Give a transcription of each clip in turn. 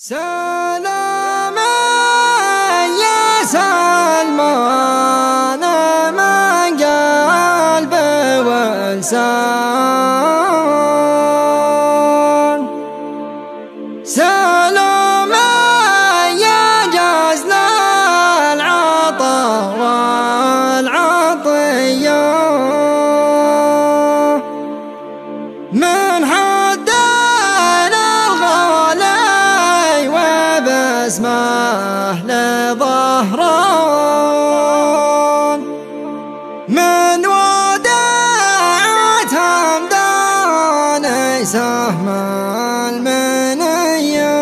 سلاما يا سلمان من قلب ولسان، سلاما يا جزل العطا والعطية من حدنا الغالي وبسمه لظهران، من وداعة همدان سهم المنية،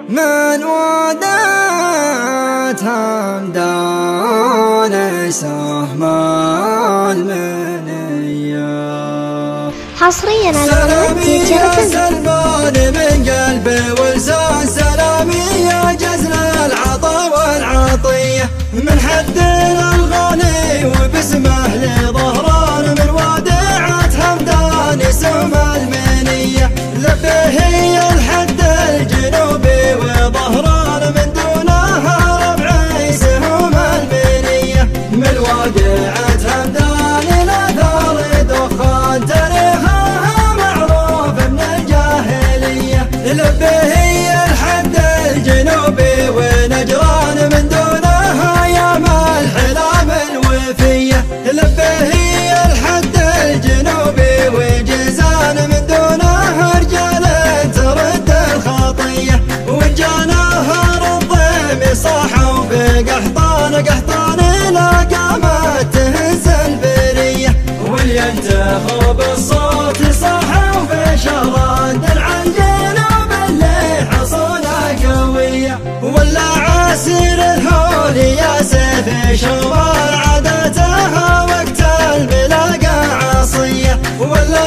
من وداعة همدان سهم المنية. حصريا على قناة يا سلمان من قلبي ولسان، سلامي يا جزل العطا والعطية من حد الغالي وبسمه لظهران، من وداعة همدان سهم المنية لبيه الحد الجنوبي وظهران، من دونها ربعي سهم المنية من وداعة همدان الأثار دخان تاريخها معروف من الجاهلية، لبيه الحد الجنوبي ونجران من دونها يام الحلام الوفية، لبيه الحد الجنوبي وجيزان من دونها رجال ترد الخطية، وجاناها الضيم صاحوا بقحطان، قحطان لا قامت تهز البرية، ولينتخب الصوت صاحوا في شهران درع الجنوب اللي حصونها قوية، ولا عسير الهول يا سيف شوار عادتها وقت البلاقة عصية، ولا